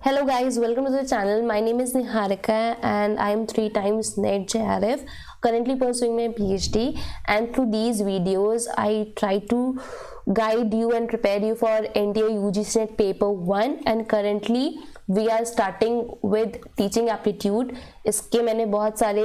Hello guys, welcome to the channel. My name is Niharika and I am 3 times NET JRF, currently pursuing my PhD, and through these videos I try to guide you and prepare you for NTA UGC NET paper 1 and currently we are starting with teaching aptitude. इसके मैंने बहुत सारे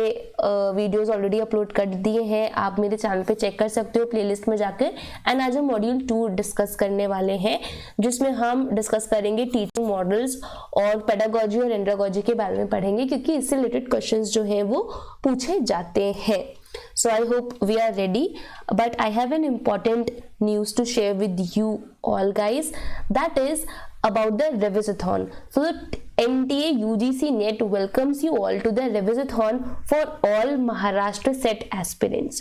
videos already upload कर दिए हैं, आप मेरे channel पे चेक कर सकते हो प्लेलिस्ट में जाकर। एंड आज हम मॉड्यूल 2 डिस्कस करने वाले हैं जिसमें हम डिस्कस करेंगे टीचिंग मॉडल्स और पेडागोजी और एंड्रागोजी के बारे में पढ़ेंगे क्योंकि इससे रिलेटेड क्वेश्चंस जो हैं वो पूछे जाते हैं। So I hope we are ready, but I have an important news to share with you all guys, that is about the Revisathon. So the NTA UGC NET welcomes you all to the Revisathon for all Maharashtra set aspirants.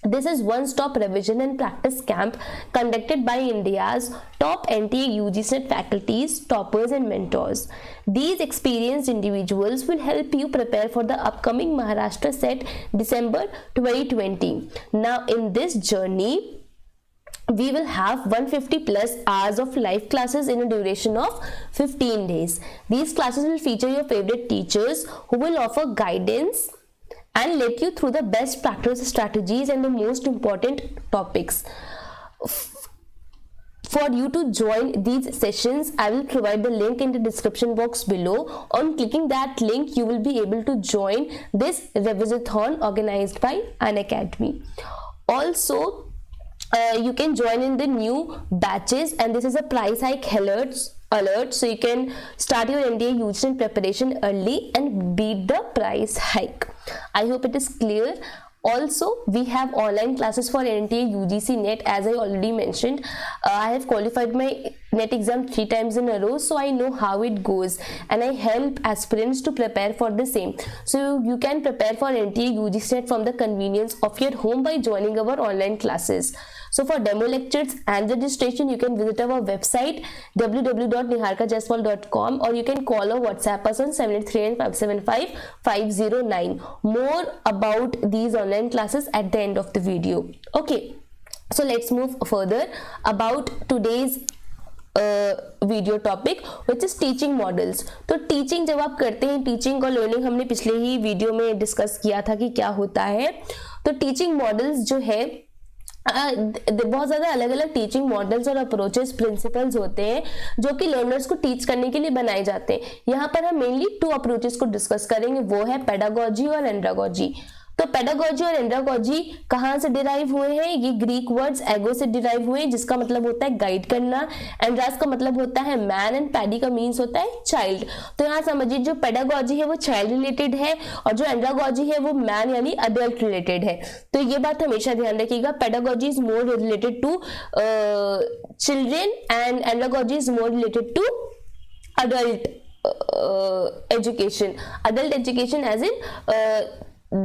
This is one-stop revision and practice camp conducted by India's top NTA UGC NET faculties, toppers and mentors. These experienced individuals will help you prepare for the upcoming Maharashtra set December 2020. Now in this journey, we will have 150 plus hours of live classes in a duration of 15 days. These classes will feature your favorite teachers who will offer guidance and let you through the best practice strategies and the most important topics. For you to join these sessions, I will provide the link in the description box below. On clicking that link, you will be able to join this Revisathon organized by Unacademy. Also, you can join in the new batches and this is a price hike alert, so you can start your NTA UGC NET preparation early and beat the price hike. I hope it is clear. Also, we have online classes for NTA UGC NET. As I already mentioned, I have qualified my NET exam 3 times in a row, so I know how it goes and I help aspirants to prepare for the same. So you can prepare for NTA UGC NET from the convenience of your home by joining our online classes. So for demo lectures and registration, you can visit our website www.niharikajaiswal.com or you can call or WhatsApp us on 783-575-509. More about these online classes at the end of the video. Okay, so let's move further about today's video topic which is teaching models. तो teaching जब आप करते हैं, teaching और learning हमने पिछले ही video में discuss किया था कि क्या होता है। तो टीचिंग मॉडल्स जो है बहुत ज़्यादा अलग अलग टीचिंग मॉडल्स और अप्रोचेस प्रिंसिपल्स होते हैं जो कि लर्नर्स को टीच करने के लिए बनाए जाते हैं। यहाँ पर हम मेनली 2 अप्रोचेस को डिस्कस करेंगे, वो है पेडागोजी और एंड्रागोजी। तो पेडागोजी और एंड्रागोजी कहाँ से डिराइव हुए हैं? ये ग्रीक वर्ड्स एगो से डिराइव हुए हैं जिसका मतलब होता है गाइड करना, एंड्रास का मतलब होता है मैन एंड पैडी का मीन्स होता है चाइल्ड। तो यहाँ समझिए जो पेडागोजी है वो चाइल्ड रिलेटेड है और जो एंड्रागोजी है वो मैन यानी अडल्ट रिलेटेड है। तो ये बात हमेशा ध्यान रखिएगा, pedagogy is more related to children and andragogy is more related to adult education. Adult education as in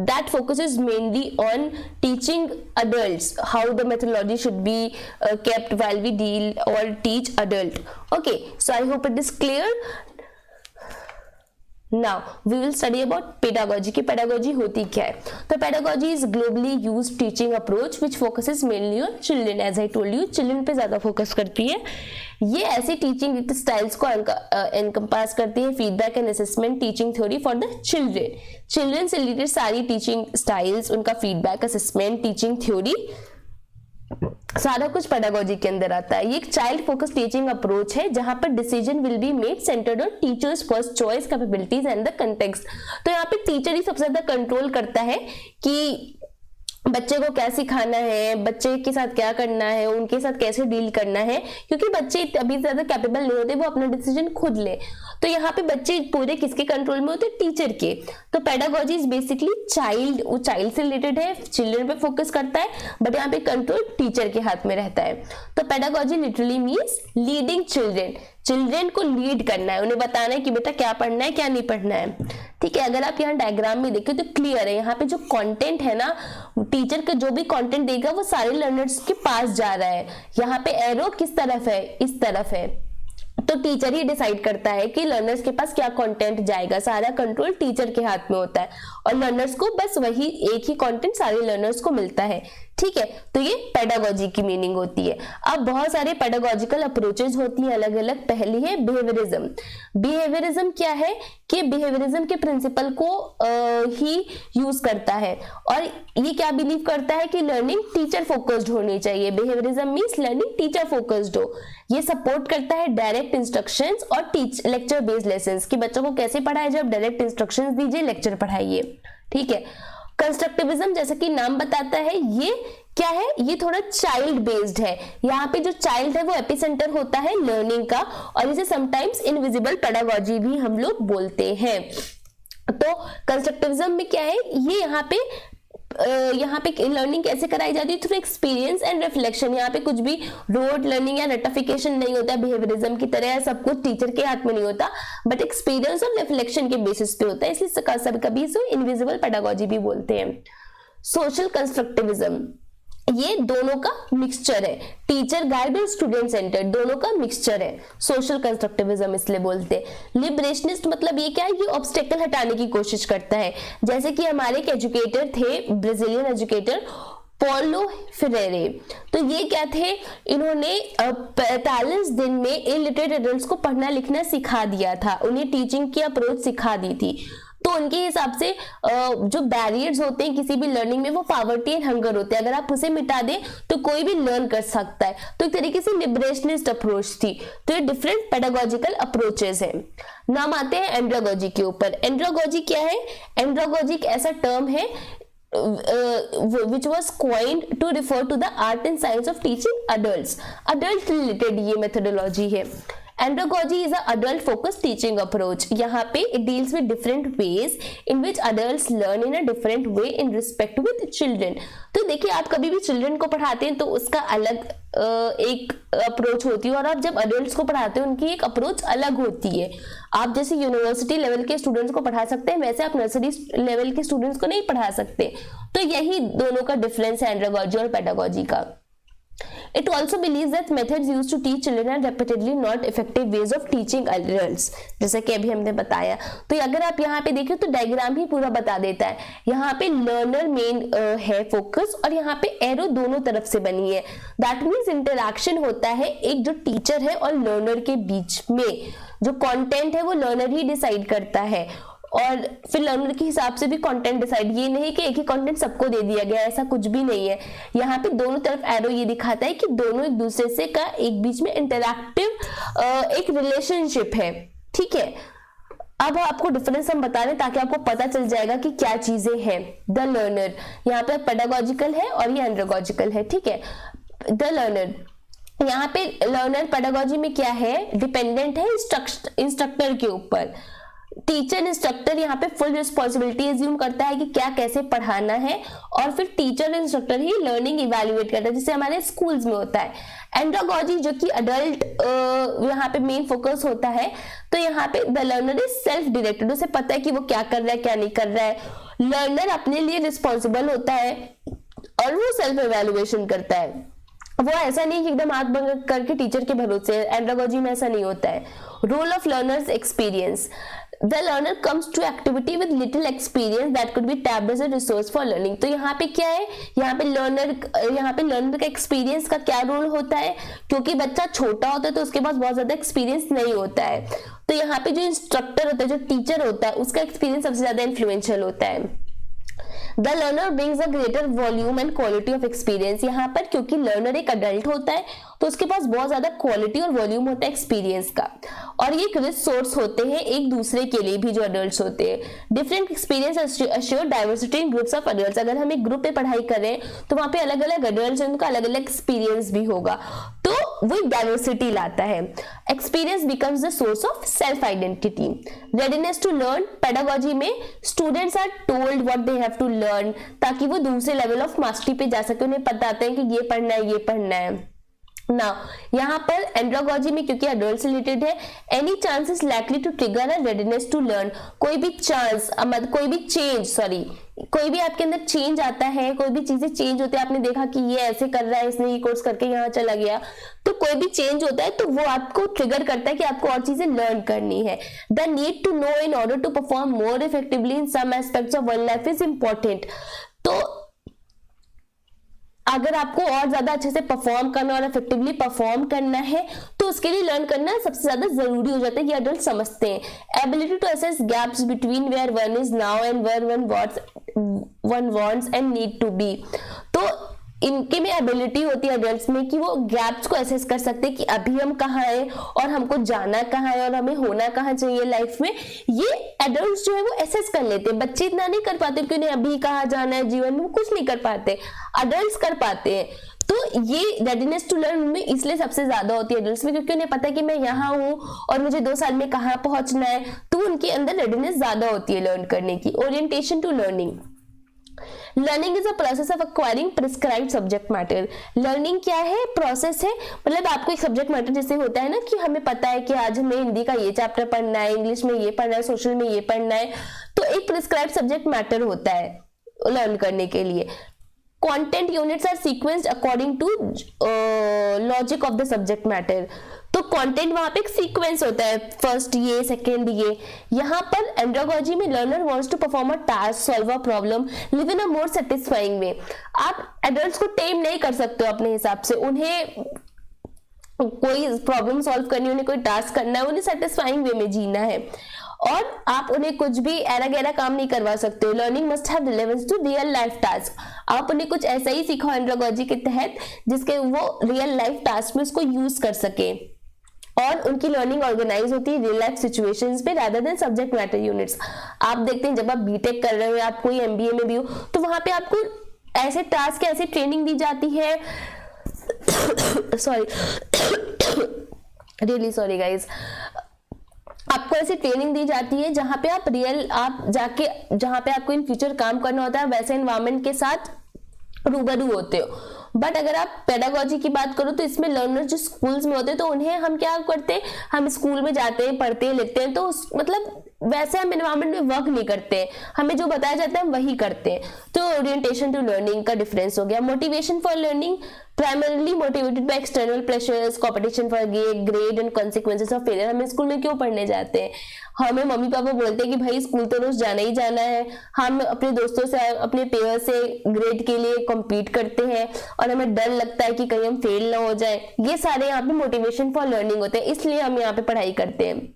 that focuses mainly on teaching adults how the methodology should be kept while we deal or teach adult. Okay, so I hope it is clear. Now we will study about pedagogy कि pedagogy होती क्या है। तो pedagogy is globally used teaching approach which focuses mainly on children. As I told you, children पे ज़्यादा focus करती है। ये ऐसी टीचिंग स्टाइल्स को एनकम्पास करती है feedback and assessment teaching theory for the children से रिलेटेड सारी टीचिंग स्टाइल्स, उनका फीडबैक असेसमेंट टीचिंग थ्योरी सारा कुछ पेडागोजी के अंदर आता है। ये एक चाइल्ड फोकस टीचिंग अप्रोच है जहां पर decision will be made centred on teachers first choice capabilities and the context. तो यहाँ पे टीचर ही सबसे ज्यादा कंट्रोल करता है कि बच्चे को क्या सिखाना है, बच्चे के साथ क्या करना है, उनके साथ कैसे डील करना है, क्योंकि बच्चे अभी ज्यादा कैपेबल नहीं होते वो अपना डिसीजन खुद ले। तो यहाँ पे बच्चे पूरे किसके कंट्रोल में होते हैं? टीचर के। तो पेडागोजी इज बेसिकली चाइल्ड, वो चाइल्ड से रिलेटेड है, चिल्ड्रन पे फोकस करता है, बट यहाँ पे कंट्रोल टीचर के हाथ में रहता है। तो pedagogy literally means leading children को लीड करना है, उन्हें बताना है कि बेटा क्या पढ़ना है क्या नहीं पढ़ना है। ठीक है, अगर आप यहाँ डायग्राम में देखें तो क्लियर है, यहाँ पे जो कंटेंट है ना, टीचर का जो भी कंटेंट देगा वो सारे लर्नर्स के पास जा रहा है। यहाँ पे एरो किस तरफ है? इस तरफ है। तो टीचर ही डिसाइड करता है कि लर्नर्स के पास क्या कंटेंट जाएगा, सारा कंट्रोल टीचर के हाथ में होता है और लर्नर्स को बस वही एक ही कंटेंट सारे लर्नर्स को मिलता है। ठीक है, तो ये पेडागोजी की मीनिंग होती है। अब बहुत सारे पेडागोजिकल अप्रोचेज होती हैं अलग अलग। पहली है बिहेवियरिज्म। बिहेवियरिज्म क्या है कि बिहेवियरिज्म के प्रिंसिपल को ही यूज करता है और ये क्या बिलीव करता है कि लर्निंग टीचर फोकस्ड होनी चाहिए। Behaviourism means learning teacher focused हो। ये सपोर्ट करता है डायरेक्ट इंस्ट्रक्शंस और लेक्चर बेस्ड लेसन्स कि बच्चों को कैसे पढ़ाया जाए, डायरेक्ट इंस्ट्रक्शंस दीजिए, लेक्चर पढ़ाइए। ठीक है। कंस्ट्रक्टिविज्म जैसा कि नाम बताता है, ये क्या है, ये थोड़ा चाइल्ड बेस्ड है। यहाँ पे जो चाइल्ड है वो एपिसेंटर होता है लर्निंग का और इसे समटाइम्स इनविजिबल पेडागोजी भी हम लोग बोलते हैं। तो कंस्ट्रक्टिविज्म में क्या है, ये यहाँ पे लर्निंग कैसे कराई जाती है, थ्रू एक्सपीरियंस एंड रिफ्लेक्शन। यहाँ पे कुछ भी रोड लर्निंग या रटिफिकेशन नहीं होता बिहेवियरिज्म की तरह, सब कुछ टीचर के हाथ में नहीं होता, बट एक्सपीरियंस और रिफ्लेक्शन के बेसिस पे होता है, इसलिए कभी इसे इनविजिबल पेडागोजी भी बोलते हैं। सोशल कंस्ट्रक्टिविज्म, ये दोनों का मिक्सचर है, टीचर गाइड और स्टूडेंट सेंटर्ड दोनों का मिक्सचर है, सोशल कंस्ट्रक्टिविज्म इसलिए बोलते हैं। लिबरेशनिस्ट मतलब ये क्या है, ये ऑब्स्टेकल हटाने की कोशिश करता है। जैसे कि हमारे एक एजुकेटर थे, ब्राजीलियन एजुकेटर पॉलो फ्रेरे, तो ये क्या थे, इन्होंने 45 दिन में इलिटरेट एडल्ट्स को पढ़ना लिखना सिखा दिया था, उन्हें टीचिंग की अप्रोच सिखा दी थी। तो उनके हिसाब से जो बैरियर्स होते हैं किसी भी लर्निंग में वो पॉवर्टी एंड हंगर होते हैं, अगर आप उसे मिटा दें तो कोई भी लर्न कर सकता है। तो एक तरीके से लिबरेशनिस्ट अप्रोच थी। तो ये डिफरेंट पेडागोजिकल अप्रोचेस हैं। नाम आते हैं एंड्रागोजी के ऊपर। एंड्रागोजी क्या है, एंड्रागोजी एक ऐसा टर्म है which was coined to refer to the art and science of teaching adults, adult related ये methodology है। Andragogy is an adult focused teaching approach. यहाँ पे it deals with different ways in which adults learn in a different way in respect with children. तो देखिए, आप कभी भी children को पढ़ाते हैं तो उसका अलग एक अप्रोच होती है और आप जब अडल्ट्स को पढ़ाते हैं उनकी एक अप्रोच अलग होती है। आप जैसे यूनिवर्सिटी लेवल के स्टूडेंट्स को पढ़ा सकते हैं, वैसे आप नर्सरी लेवल के स्टूडेंट्स को नहीं पढ़ा सकते। तो यही दोनों का डिफरेंस है एंड्रागोजी और पेडागोजी का। It also believes that methods used to teach children are repeatedly not effective ways of teaching adults, जैसा कि अभी हमने बताया। तो अगर आप यहाँ पे देखें तो डायग्राम ही पूरा बता देता है। यहाँ पे लर्नर मेन है फोकस और यहाँ पे एरो दोनों तरफ से बनी है। दैट मीन्स इंटरैक्शन होता है एक जो टीचर है और लर्नर के बीच में। जो कंटेंट है वो लर्नर ही डिसाइड करता है और फिर लर्नर के हिसाब से भी कंटेंट डिसाइड, ये नहीं कि एक ही कंटेंट सबको दे दिया गया, ऐसा कुछ भी नहीं है। यहाँ पे दोनों तरफ एरो ये दिखाता है कि दोनों एक दूसरे से का एक बीच में इंटरैक्टिव एक रिलेशनशिप है। ठीक है, अब आपको डिफरेंस हम बता रहे हैं ताकि आपको पता चल जाएगा कि क्या चीजें हैं। द लर्नर यहाँ पे पेडागोजिकल है और ये एंड्रागोजिकल है। ठीक है, द लर्नर यहाँ पे लर्नर पेडागोजी में क्या है, डिपेंडेंट है इंस्ट्रक्टर के ऊपर। टीचर इंस्ट्रक्टर यहाँ पे फुल रिस्पॉन्सिबिलिटी अज्यूम करता है कि क्या कैसे पढ़ाना है और फिर टीचर इंस्ट्रक्टर ही लर्निंग इवैल्यूएट करता है, जैसे हमारे स्कूल्स में होता है। एंड्रागोजी जो कि अडल्ट यहाँ पे मेन फोकस होता है, तो यहाँ पे the learner is self directed, उसे पता है कि वो क्या कर रहा है क्या नहीं कर रहा है। लर्नर अपने लिए रिस्पॉन्सिबल होता है और वो सेल्फ इवैल्यूएशन करता है। वो ऐसा नहीं कि एकदम हाथ बंद करके टीचर के भरोसे, एंड्रागोजी में ऐसा नहीं होता है। Role of learners experience, The learner comes to activity with little experience that could be tapped as a resource for learning. तो यहाँ पे क्या है, यहाँ पे लर्नर का एक्सपीरियंस का क्या रोल होता है, क्योंकि बच्चा छोटा होता है तो उसके पास बहुत ज्यादा एक्सपीरियंस नहीं होता है। तो यहाँ पे जो इंस्ट्रक्टर होता है, जो टीचर होता है, उसका एक्सपीरियंस सबसे ज्यादा इन्फ्लुएंशियल होता है। The learner brings a greater volume and quality of experience, यहाँ पर क्योंकि लर्नर एक अडल्ट होता है तो उसके पास बहुत ज्यादा क्वालिटी और वॉल्यूम होता है एक्सपीरियंस का, और ये एक रिच सोर्स होते हैं एक दूसरे के लिए भी जो अडल्ट्स होते हैं। Different experience assure diversity in groups of adults, अगर हम एक ग्रुप में पढ़ाई कर रहे हैं तो वहां पे अलग अलग अडल्ट्स हैं, उनका अलग अलग एक्सपीरियंस भी होगा, तो वो डाइवर्सिटी लाता है। Experience becomes the source of self identity. Readiness to learn, pedagogy में students are told what they have to learn, ताकि वो दूसरे लेवल ऑफ मास्टरी पे जा सके, उन्हें बताते हैं कि ये पढ़ना है ये पढ़ना है ना। यहाँ पर एंड्रागोजी में क्योंकि अडल्ट से रिलेटेड है, any chance is likely to trigger a readiness to learn, कोई भी चांस कोई भी चेंज कोई भी आपके अंदर चेंज आता है, कोई भी चीजें चेंज होती है, आपने देखा कि ये ऐसे कर रहा है, इसने ये कोर्स करके यहाँ चला गया, तो कोई भी चेंज होता है तो वो आपको ट्रिगर करता है कि आपको और चीजें लर्न करनी है। The need to know in order to perform more effectively in some aspects of one life is important. तो अगर आपको और ज्यादा अच्छे से परफॉर्म करना और इफेक्टिवली परफॉर्म करना है तो उसके लिए लर्न करना सबसे ज्यादा जरूरी हो जाता है, ये अडल्ट समझते हैं। Ability to assess gaps between where one is now and where one wants and need to be, तो इनके में एबिलिटी होती है एडल्ट्स में कि वो गैप्स को एसेस कर सकते हैं कि अभी हम कहाँ हैं और हमको जाना कहाँ है और हमें होना कहाँ चाहिए लाइफ में। ये एडल्ट्स जो है वो एसेस कर लेते हैं, बच्चे इतना नहीं कर पाते क्योंकि उन्हें अभी कहाँ जाना है जीवन में, वो कुछ नहीं कर पाते, अडल्ट्स कर पाते हैं। तो ये रेडीनेस टू लर्न में इसलिए सबसे ज्यादा होती है एडल्ट्स में, क्योंकि उन्हें पता है कि मैं यहाँ हूँ और मुझे 2 साल में कहाँ पहुंचना है, तो उनके अंदर रेडीनेस ज्यादा होती है लर्न करने की। Orientation to learning, learning is a process of acquiring prescribed subject matter. Learning क्या है, प्रोसेस है, मतलब आपको एक सब्जेक्ट मैटर जैसे होता है ना कि हमें पता है कि आज हमें हिंदी का ये चैप्टर पढ़ना है, इंग्लिश में ये पढ़ना है, सोशल में ये पढ़ना है, तो एक प्रिस्क्राइब्ड सब्जेक्ट मैटर होता है लर्न करने के लिए। Content units are sequenced according to logic of the subject matter, तो कंटेंट वहां पे एक सीक्वेंस होता है, फर्स्ट ये, सेकंड ये। यहाँ पर एंड्रोगॉजी में learner wants to perform a task, solve a problem, live in a more satisfying way. आप एडल्ट्स को टेम नहीं कर सकते हो अपने हिसाब से, उन्हें कोई प्रॉब्लम सॉल्व करनी, उन्हें कोई टास्क करना है, उन्हें सेटिस्फाइंग वे में जीना है और आप उन्हें कुछ भी ऐरा गैरा काम नहीं करवा सकते हो। Learning must have relevance to real life task, आप उन्हें कुछ ऐसा ही सिखाओ एंड्रोगॉजी के तहत जिसके वो रियल लाइफ टास्क में उसको यूज कर सके, और उनकी लर्निंग ऑर्गेनाइज होती है रियल लाइफ सिचुएशंस पे rather than subject matter units. आप देखते हैं जब आप बीटेक कर रहे हो या आप कोई एमबीए में भी हो तो वहां पे आपको ऐसे टास्क, ऐसे ट्रेनिंग दी जाती है सॉरी रियली सॉरी गाइज, आपको ऐसी ट्रेनिंग दी जाती है जहां पे आप जाके जहां पे आपको इन फ्यूचर काम करना होता है वैसे एनवायरनमेंट के साथ रूबरू होते हो। बट अगर आप पेडागोजी की बात करो तो इसमें लर्नर जो स्कूल्स में होते हैं तो उन्हें हम क्या करते हैं, हम स्कूल में जाते हैं, पढ़ते हैं, लिखते हैं, तो मतलब वैसे हम एनवायरनमेंट में वर्क नहीं करते हैं, हमें जो बताया जाता है हम वही करते हैं। तो ओरिएंटेशन टू लर्निंग का डिफरेंस हो गया। Motivation for learning, primarily motivated by external pressures, competition for grade and consequences of failure. हम स्कूल में क्यों पढ़ने जाते हैं, हमें मम्मी पापा बोलते हैं कि भाई स्कूल तो रोज जाना ही जाना है, हम अपने दोस्तों से, अपने पेयर से ग्रेड के लिए कॉम्पीट करते हैं और हमें डर लगता है कि कहीं हम फेल ना हो जाए। ये सारे यहाँ पे मोटिवेशन फॉर लर्निंग होते हैं, इसलिए हम यहाँ पे पढ़ाई करते हैं।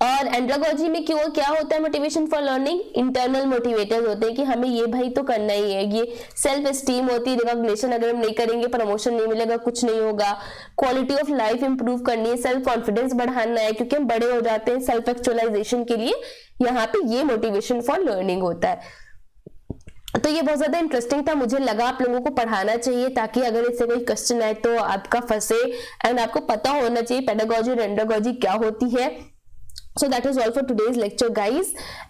और एंड्रोगॉजी में क्यों क्या होता है motivation for learning, internal motivators होते हैं कि हमें ये भाई तो करना ही है, ये सेल्फ एस्टीम होती है, रिकॉग्निशन अगर हम नहीं करेंगे प्रमोशन नहीं मिलेगा, कुछ नहीं होगा। क्वालिटी ऑफ लाइफ इंप्रूव करनी है, सेल्फ कॉन्फिडेंस बढ़ाना है क्योंकि हम बड़े हो जाते हैं, सेल्फ एक्चुअलाइजेशन के लिए यहाँ पे ये मोटिवेशन फॉर लर्निंग होता है। तो ये बहुत ज्यादा इंटरेस्टिंग था, मुझे लगा आप लोगों को पढ़ाना चाहिए ताकि अगर इससे कोई क्वेश्चन आए तो आपका फंसे एंड आपको पता होना चाहिए पेडागोजी और एंड्रोगॉजी क्या होती है। So that is all for today's lecture guys,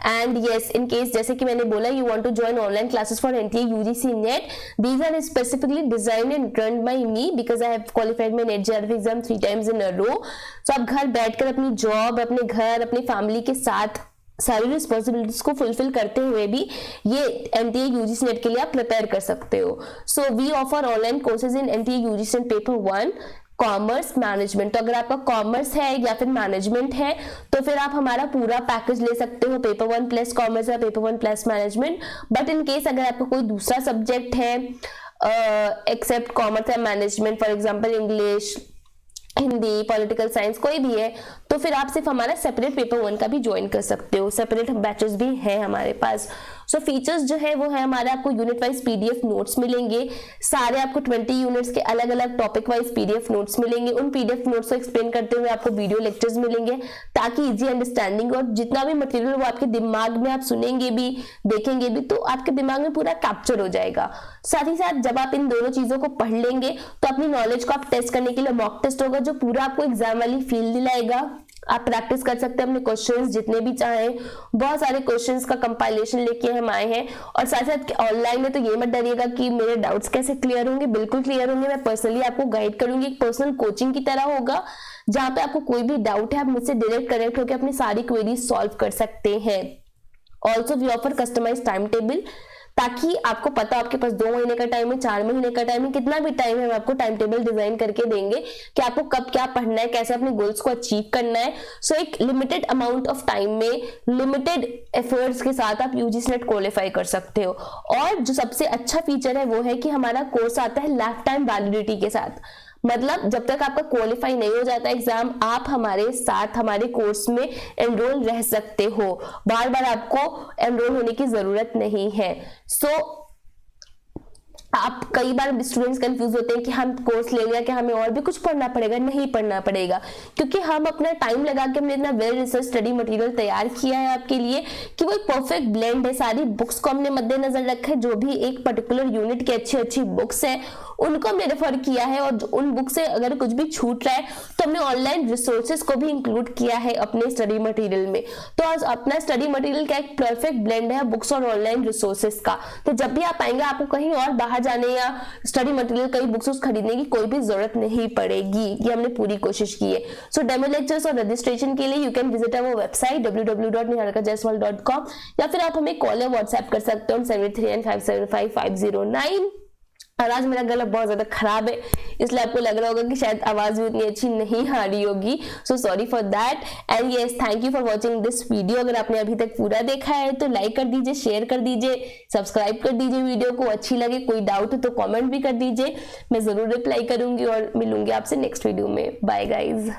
and yes, in case जैसे कि मैंने बोला you want to join online classes for NTA UGC NET, these are specifically designed and run by me because I have qualified my NET JRF exam 3 times in a row. So आप घर बैठकर अपनी job, अपने घर, अपनी family के साथ सारी रिस्पॉन्सिबिलिटीज को फुलफिल करते हुए भी ये NTA UGC NET के लिए आप प्रिपेयर कर सकते हो। So we offer online courses in NTA UGC NET paper 1 commerce management. तो अगर आपका कॉमर्स है या फिर मैनेजमेंट है तो फिर आप हमारा पूरा पैकेज ले सकते हो, पेपर 1 प्लस कॉमर्स या paper 1 plus management. But in case अगर आपका कोई दूसरा सब्जेक्ट है एक्सेप्ट कॉमर्स या management, for example English, Hindi, political science कोई भी है, तो फिर आप सिर्फ हमारा सेपरेट पेपर 1 का भी ज्वाइन कर सकते हो, सेपरेट बैचेस भी हैं हमारे पास। सो फीचर्स जो है वो है हमारे आपको यूनिट वाइज पीडीएफ नोट्स मिलेंगे, सारे आपको 20 यूनिट्स के अलग अलग टॉपिक वाइज पीडीएफ नोट्स मिलेंगे। उन पीडीएफ नोट्स को एक्सप्लेन करते हुए आपको वीडियो लेक्चर्स मिलेंगे ताकि इजी अंडरस्टैंडिंग, और जितना भी मटेरियल वो आपके दिमाग में आप सुनेंगे भी, देखेंगे भी, तो आपके दिमाग में पूरा कैप्चर हो जाएगा। साथ ही साथ जब आप इन दोनों चीजों को पढ़ लेंगे तो अपनी नॉलेज को आप टेस्ट करने के लिए मॉक टेस्ट होगा जो पूरा आपको एग्जाम वाली फील दिलाएगा। आप प्रैक्टिस कर सकते हैं अपने क्वेश्चंस जितने भी चाहें, बहुत सारे क्वेश्चंस का कंपाइलेशन लेके हम आए हैं। और साथ साथ ऑनलाइन में तो ये मत डरिएगा कि मेरे डाउट्स कैसे क्लियर होंगे, बिल्कुल क्लियर होंगे। मैं पर्सनली आपको गाइड करूंगी, एक पर्सनल कोचिंग की तरह होगा जहां पे आपको कोई भी डाउट है आप मुझसे डायरेक्ट कनेक्ट होकर अपनी सारी क्वेरीज सॉल्व कर सकते हैं। Also we offer customize time table, ताकि आपको पता, आपके पास 2 महीने का टाइम है, 4 महीने का टाइम है, कितना भी टाइम है, हम आपको टाइम टेबल डिजाइन करके देंगे कि आपको कब क्या पढ़ना है, कैसे अपने गोल्स को अचीव करना है। सो एक लिमिटेड अमाउंट ऑफ टाइम में लिमिटेड एफर्ट्स के साथ आप यूजीसी नेट क्वालिफाई कर सकते हो। और जो सबसे अच्छा फीचर है वो है कि हमारा कोर्स आता है लाइफ टाइम वैलिडिटी के साथ। मतलब जब तक आपका क्वालिफाई नहीं हो जाता एग्जाम, आप हमारे साथ हमारे कोर्स में एनरोल रह सकते हो, बार बार आपको एनरोल होने की जरूरत नहीं है। सो आप कई बार स्टूडेंट्स कंफ्यूज होते हैं कि हम कोर्स ले लिया कि हमें और भी कुछ पढ़ना पड़ेगा। नहीं पढ़ना पड़ेगा, क्योंकि हम अपना टाइम लगा के हमने इतना वेल रिसर्च स्टडी मटेरियल तैयार किया है आपके लिए कि वो एक परफेक्ट ब्लेंड है। सारी बुक्स को हमने मद्देनजर रखा है, जो भी एक पर्टिकुलर यूनिट की अच्छी अच्छी बुक्स है उनको हमने रेफर किया है, और उन बुक से अगर कुछ भी छूट रहा है तो हमने ऑनलाइन रिसोर्सेज को भी इंक्लूड किया है अपने स्टडी मटेरियल में। तो आज अपना स्टडी मटेरियल का एक परफेक्ट ब्लेंड है बुक्स और ऑनलाइन रिसोर्सेज का। तो जब भी आप आएंगे आपको कहीं और बाहर जाने या स्टडी मटेरियल कई बुक्स खरीदने की कोई भी जरूरत नहीं पड़ेगी, ये हमने पूरी कोशिश की है। सो डेमो लेक्चर्स और रजिस्ट्रेशन के लिए you can visit our website www.niharikajaiswal.com, या फिर आप हमें कॉल या व्हाट्सएप कर सकते हो 7395750509। और आज मेरा गला बहुत ज्यादा खराब है, इसलिए आपको लग रहा होगा कि शायद आवाज भी उतनी अच्छी नहीं आ रही होगी। So sorry for that and yes, thank you for watching this video. अगर आपने अभी तक पूरा देखा है तो लाइक कर दीजिए, शेयर कर दीजिए, सब्सक्राइब कर दीजिए वीडियो को। अच्छी लगे, कोई डाउट हो तो कॉमेंट भी कर दीजिए, मैं जरूर रिप्लाई करूंगी और मिलूंगी आपसे नेक्स्ट वीडियो में। Bye guys.